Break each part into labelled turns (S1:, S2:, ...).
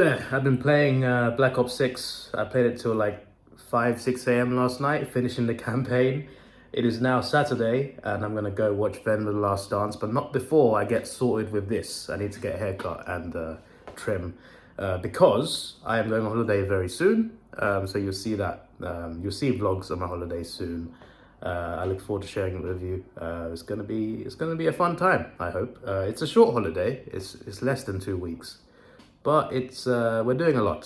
S1: there, I've been playing Black Ops 6. I played it till like 5-6 a.m. last night, finishing the campaign. It is now Saturday and I'm gonna go watch Venom: The Last Dance, but not before I get sorted with this. I need to get a haircut and trim because I am going on holiday very soon. So you'll see that, you'll see vlogs on my holiday soon. I look forward to sharing it with you. It's gonna be a fun time, I hope. It's a short holiday, it's less than 2 weeks. But it's we're doing a lot.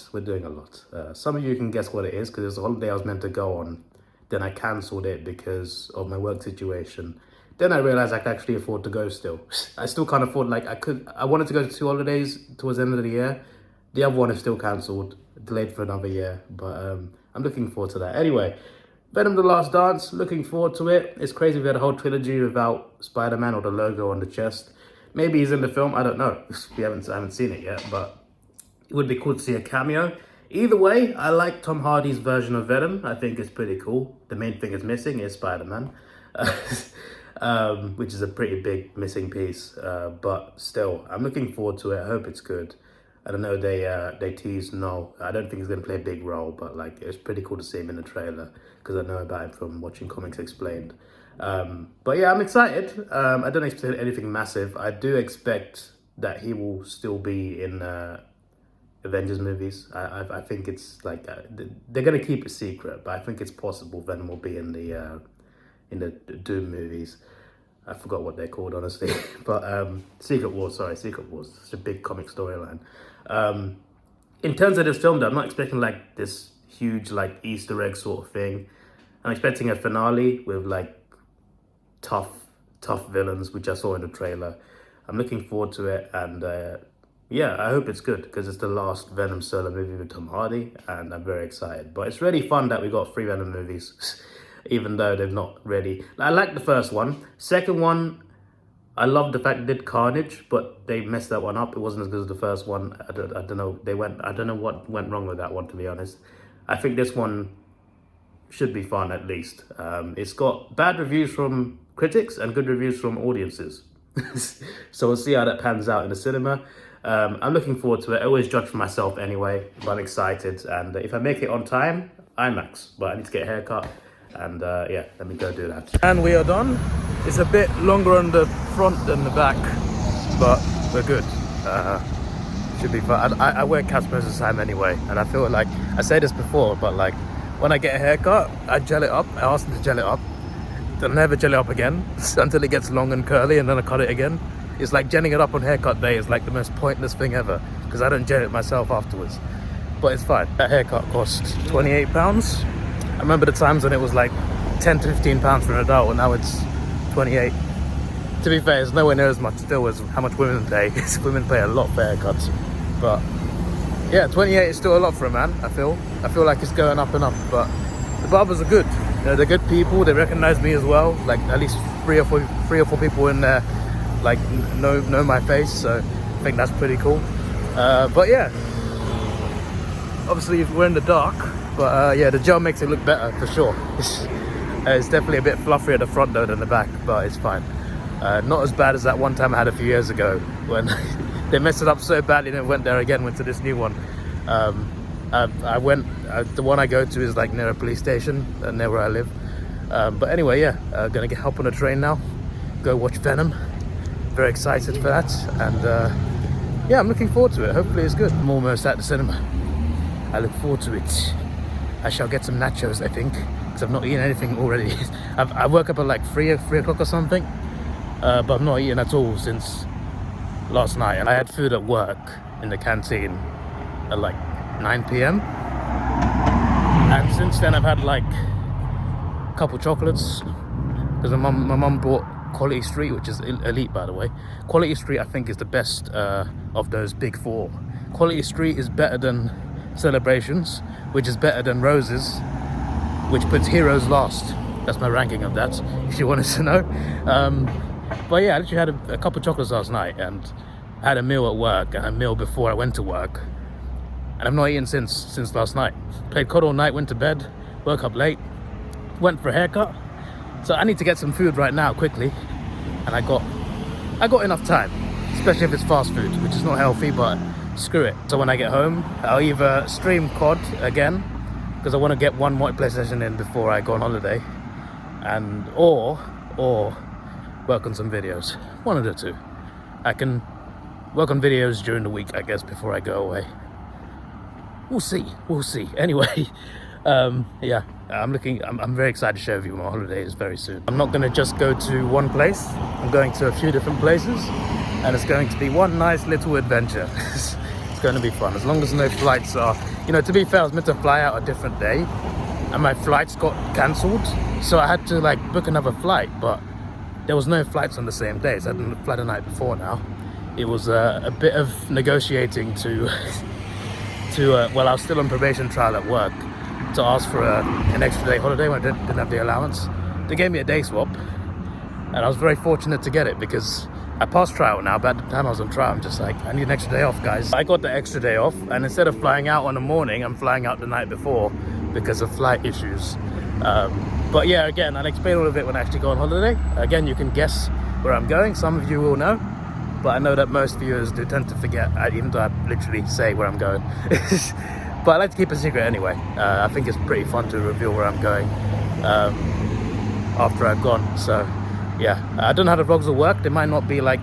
S1: Some of you can guess what it is because it's a holiday I was meant to go on. Then I cancelled it because of my work situation. Then I realized I could actually afford to go still. I still can't afford, like I wanted to go to 2 holidays towards the end of the year. The other one is still cancelled, delayed for another year. But I'm looking forward to that. Anyway, Venom: The Last Dance, looking forward to it. It's crazy we had a whole trilogy without Spider-Man or the logo on the chest. Maybe he's in the film, I don't know. I haven't seen it yet, but it would be cool to see a cameo. Either way, I like Tom Hardy's version of Venom. I think it's pretty cool. The main thing is missing is Spider-Man, which is a pretty big missing piece. But still, I'm looking forward to it. I hope it's good. I don't know, they teased no. I don't think he's going to play a big role, but like it's pretty cool to see him in the trailer because I know about him from watching Comics Explained. But yeah, I'm excited. I don't expect anything massive. I do expect that he will still be in Avengers movies. I think it's like they're gonna keep it secret, but I think it's possible Venom will be in the Doom movies. I forgot what they're called, honestly, but Secret Wars. It's a big comic storyline. In terms of this film, though, I'm not expecting like this huge like Easter egg sort of thing. I'm expecting a finale with like tough villains, which I saw in the trailer. I'm looking forward to it, and yeah, I hope it's good because it's the last Venom solo movie with Tom Hardy and I'm very excited. But it's really fun that we got 3 Venom movies, even though they've not really... I like the first one. Second one, I love the fact they did Carnage, but they messed that one up. It wasn't as good as the first one. I don't know. I don't know what went wrong with that one, to be honest. I think this one should be fun at least. It's got bad reviews from critics and good reviews from audiences. So we'll see how that pans out in the cinema. I'm looking forward to it. I always judge for myself anyway, but I'm excited. And if I make it on time, IMAX. But I need to get a haircut. And yeah, let me go do that. And we are done. It's a bit longer on the front than the back, but we're good. Should be fun. I wear caps most of the time anyway. And I feel like, I said this before, but like when I get a haircut, I gel it up. I ask them to gel it up. They'll never gel it up again until it gets long and curly, and then I cut it again. It's like gelling it up on haircut day is like the most pointless thing ever because I don't gel it myself afterwards. But it's fine. That haircut cost £28. I remember the times when it was like 10 to 15 pounds for an adult, and now it's 28. To be fair, it's nowhere near as much still as how much women pay. Women pay a lot for haircuts. But yeah, 28 is still a lot for a man, I feel like it's going up and up, but the barbers are good. You know, they're good people. They recognize me as well. Like at least three or four people in there like know my face, so I think that's pretty cool. But yeah, obviously we're in the dark, but yeah, the gel makes it look better for sure. It's definitely a bit fluffier at the front though than the back, but it's fine. Not as bad as that one time I had a few years ago when they messed it up so badly and then went to this new one. The one I go to is like near a police station, near where I live. But anyway, yeah, gonna get help on a train now, go watch Venom. Very excited for that, and yeah, I'm looking forward to it. Hopefully it's good. I'm almost at the cinema. I look forward to it. I shall get some nachos, I think, because I've not eaten anything already. I woke up at like 3 o'clock or something, but I've not eaten at all since last night. And I had food at work in the canteen at like 9 p.m. And since then I've had like a couple chocolates because my mum bought Quality Street, which is elite, by the way. Quality Street, I think, is the best of those big 4. Quality Street is better than Celebrations, which is better than Roses, which puts Heroes last. That's my ranking of that, if you wanted to know. But yeah, I literally had a couple chocolates last night, and I had a meal at work and a meal before I went to work, and I've not eaten since last night. Played COD all night, went to bed, woke up late, went for a haircut. So I need to get some food right now, quickly. And I got enough time, especially if it's fast food, which is not healthy, but screw it. So when I get home, I'll either stream COD again, because I want to get one more PlayStation in before I go on holiday, and or work on some videos. One of the two. I can work on videos during the week, I guess, before I go away. We'll see. Anyway, yeah, I'm very excited to share with you my holidays very soon. I'm not going to just go to one place. I'm going to a few different places, and it's going to be one nice little adventure. It's going to be fun, as long as no flights are, you know, to be fair, I was meant to fly out a different day, and my flights got cancelled, so I had to like book another flight, but there was no flights on the same day, so I didn't fly the night before now. It was a bit of negotiating to well, I was still on probation trial at work, to ask for an extra day holiday when I didn't have the allowance. They gave me a day swap, and I was very fortunate to get it, because I passed trial now, but at the time I was on trial, I'm just like, I need an extra day off, guys. I got the extra day off, and instead of flying out on the morning, I'm flying out the night before because of flight issues. But yeah, again, I'll explain all of it when I actually go on holiday. Again, you can guess where I'm going. Some of you will know, but I know that most viewers do tend to forget, even though I literally say where I'm going. But I like to keep a secret anyway. I think it's pretty fun to reveal where I'm going after I've gone. So yeah, I don't know how the vlogs will work. They might not be like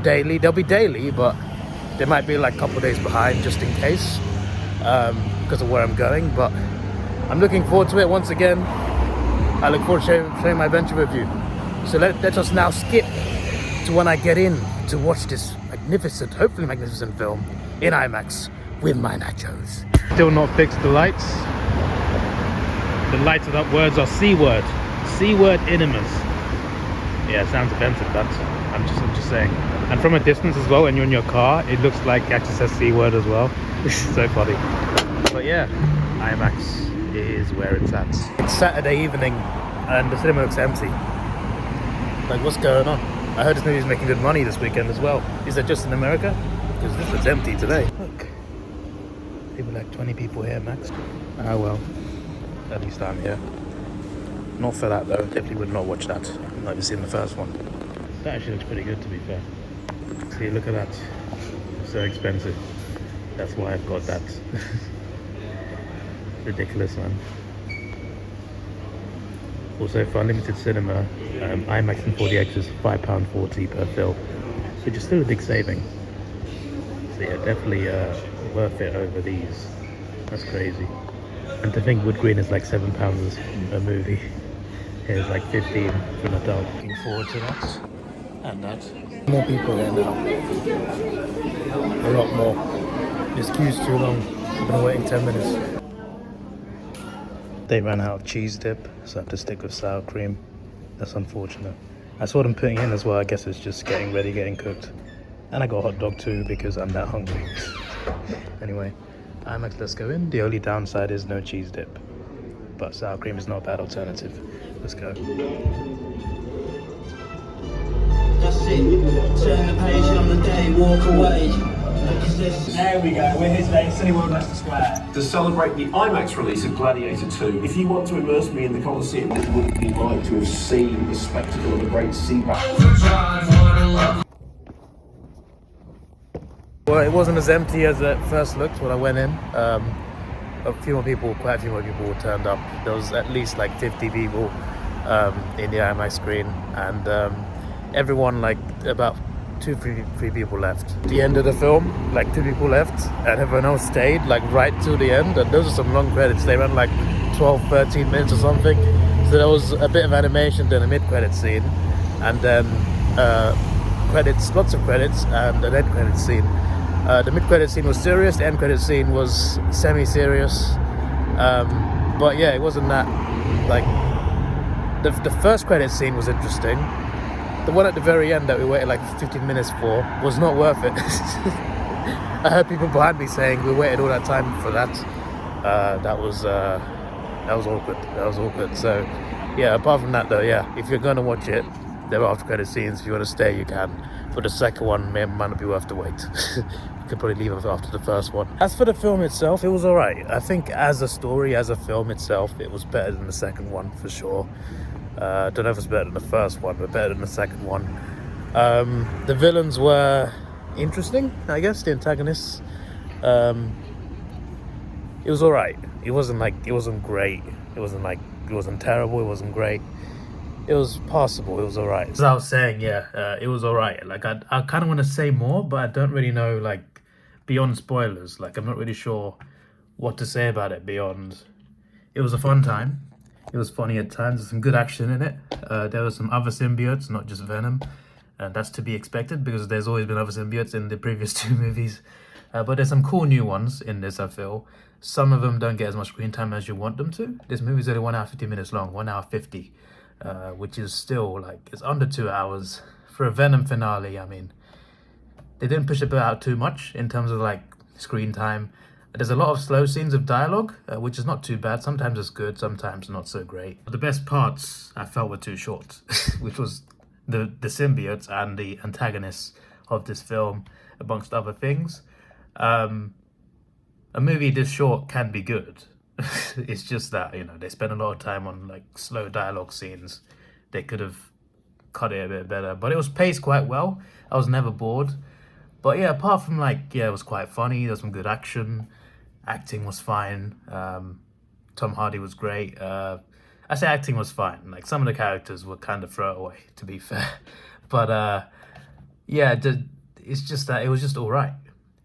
S1: daily. They'll be daily, but they might be like a couple of days behind, just in case, because of where I'm going. But I'm looking forward to it once again. I look forward to sharing my adventure with you. So let us now skip to when I get in to watch this magnificent, hopefully magnificent film in IMAX with my nachos. Still not fixed the lights. The lights of words are C-word. C-word inimus. Yeah, it sounds offensive, but I'm just saying. And from a distance as well, when you're in your car, it looks like it actually says C-word as well. This is so funny. But yeah, IMAX is where it's at. It's Saturday evening and the cinema looks empty. Like, what's going on? I heard this movie's making good money this weekend as well. Is that just in America? Because this looks empty today. Look, maybe like 20 people here max. Ah well, at least I'm here. Not for that though, definitely would not watch that. I've not even seen the first one. That actually looks pretty good, to be fair. See, look at that. So expensive. That's why I've got that. Ridiculous, man. Also for unlimited cinema, IMAX and 4DX is £5.40 per film, which is still a big saving. So yeah, definitely worth it over these. That's crazy. And to think wood green is like £7 a movie. Here's like 15 for an adult. Looking forward to that. And that. More people here now. A lot more. This queue's too long. I've been waiting 10 minutes. They ran out of cheese dip, so I have to stick with sour cream. That's unfortunate. I saw them putting in as well. I guess it's just getting ready, getting cooked. And I got a hot dog too because I'm that hungry. Anyway, IMAX, let's go in. The only downside is no cheese dip, but sour cream is not a bad alternative. Let's go.
S2: That's it. Turn the page on the day, walk away.
S3: There we go, we're here today in City World Leicester Square
S4: to celebrate the IMAX release of Gladiator 2. If you want to immerse me in the Colosseum, it would be like to have seen the spectacle of a great sea battle.
S1: Well, it wasn't as empty as it first looked when I went in. Quite a few more people turned up. There was at least like 50 people in the IMAX screen, and everyone, like about 2-3 people left. At the end of the film, like 2 people left, and everyone else stayed like right till the end. And those are some long credits. They ran like 12-13 minutes or something. So there was a bit of animation, then a mid-credit scene, and then credits, lots of credits, and an end credit scene. The mid-credit scene was serious. The end credit scene was semi-serious. But yeah, it wasn't that like the first credit scene was interesting. The one at the very end that we waited like 15 minutes for was not worth it. I heard people behind me saying we waited all that time for that. That was awkward. That was awkward. So yeah, apart from that though, yeah, if you're gonna watch it, there are after credit scenes. If you want to stay, you can. For the second one, might not be worth the wait. You could probably leave after the first one. As for the film itself, it was alright. I think as a story, as a film itself, it was better than the second one for sure. I don't know if it's better than the first one, but better than the second one. The villains were interesting, I guess, the antagonists. It was alright. It wasn't great. It wasn't terrible. It wasn't great. It was passable. It was alright. As I was saying, yeah, it was alright. Like I kind of want to say more, but I don't really know, like, beyond spoilers. Like, I'm not really sure what to say about it beyond. It was a fun time. It was funny at times. There's some good action in it. There were some other symbiotes, not just Venom. And that's to be expected because there's always been other symbiotes in the previous 2 movies. But there's some cool new ones in this, I feel. Some of them don't get as much screen time as you want them to. This movie's only 1 hour 50 minutes long, 1 hour 50. Which is still, like, it's under 2 hours. For a Venom finale, I mean, they didn't push it out too much in terms of, like, screen time. There's a lot of slow scenes of dialogue, which is not too bad. Sometimes it's good, sometimes not so great. But the best parts I felt were too short, which was the symbiotes and the antagonists of this film, amongst other things. A movie this short can be good. It's just that, you know, they spend a lot of time on, like, slow dialogue scenes. They could have cut it a bit better, but it was paced quite well. I was never bored. But yeah, apart from, like, yeah, it was quite funny. There was some good action. Acting was fine. Tom Hardy was great. I say acting was fine. Like, some of the characters were kind of throwaway, to be fair. But yeah, it's just that it was just all right.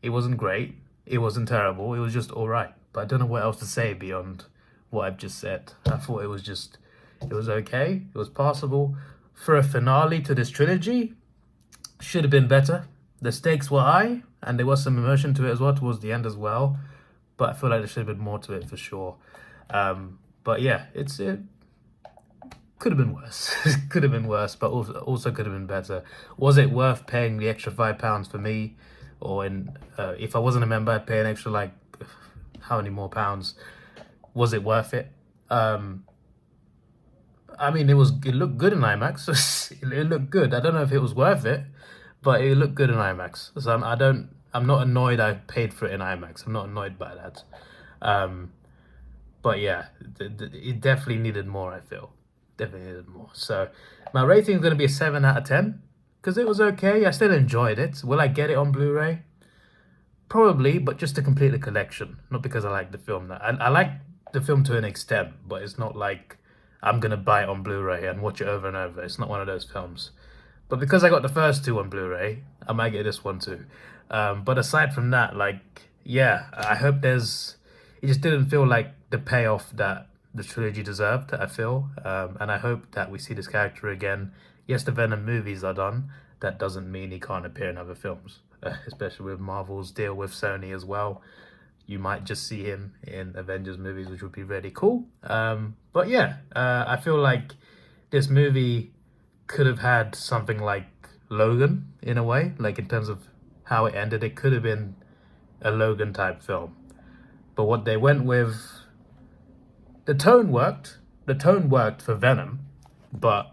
S1: It wasn't great. It wasn't terrible. It was just all right. But I don't know what else to say beyond what I've just said. I thought it was okay. It was passable. For a finale to this trilogy, should have been better. The stakes were high, and there was some emotion to it as well towards the end as well. But I feel like there should have been more to it for sure. But yeah, it could have been worse. It could have been worse, but also could have been better. Was it worth paying the extra £5 for me? Or if I wasn't a member, I'd pay an extra, like, how many more pounds? Was it worth it? I mean, it looked good in IMAX. It looked good. I don't know if it was worth it, but it looked good in IMAX. So I'm not annoyed I paid for it in IMAX. I'm not annoyed by that. But yeah, it definitely needed more, I feel. Definitely needed more. So my rating is going to be a 7 out of 10 because it was okay. I still enjoyed it. Will I get it on Blu-ray? Probably, but just to complete the collection. Not because I like the film. I like the film to an extent, but it's not like I'm going to buy it on Blu-ray and watch it over and over. It's not one of those films. But because I got the first 2 on Blu-ray, I might get this one too. But aside from that, like, yeah, I hope it just didn't feel like the payoff that the trilogy deserved, I feel. And I hope that we see this character again. Yes, the Venom movies are done. That doesn't mean he can't appear in other films, especially with Marvel's deal with Sony as well. You might just see him in Avengers movies, which would be really cool. But yeah, I feel like this movie could have had something like Logan in a way, like in terms of how it ended. It could have been a Logan type film, but what they went with, the tone worked for Venom, but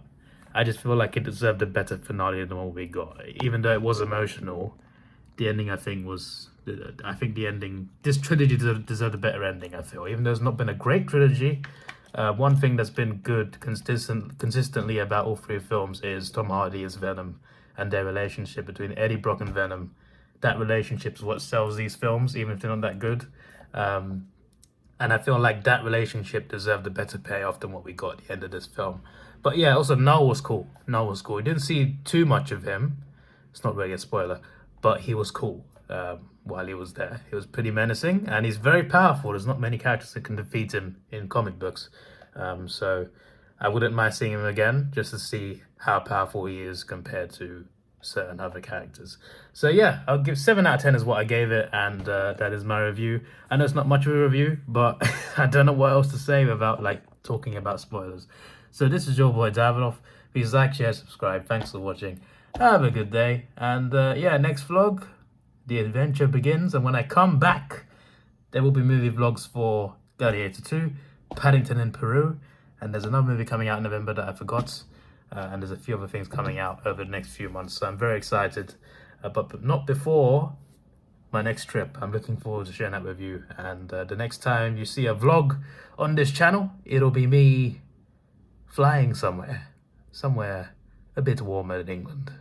S1: I just feel like it deserved a better finale than what we got. Even though it was emotional, the ending, I think the ending, this trilogy deserved a better ending, I feel. Even though it's not been a great trilogy, one thing that's been good consistently about all 3 films is Tom Hardy as Venom and their relationship between Eddie Brock and Venom. That relationship is what sells these films, even if they're not that good. And I feel like that relationship deserved a better payoff than what we got at the end of this film. But yeah, also Null was cool. We didn't see too much of him. It's not really a spoiler, but he was cool while he was there. He was pretty menacing, and he's very powerful. There's not many characters that can defeat him in comic books. So I wouldn't mind seeing him again, just to see how powerful he is compared to certain other characters. So yeah, I'll give 7 out of 10 is what I gave it, and that is my review. I know it's not much of a review, but I don't know what else to say without, like, talking about spoilers. So this is your boy Davidoff. Please like, share, subscribe. Thanks for watching. Have a good day, and yeah, next vlog, the adventure begins, and when I come back, there will be movie vlogs for Gladiator 2, Paddington in Peru, and there's another movie coming out in November that I forgot. And there's a few other things coming out over the next few months, so I'm very excited, but not before my next trip. I'm looking forward to sharing that with you, and the next time you see a vlog on this channel, it'll be me flying somewhere a bit warmer than England.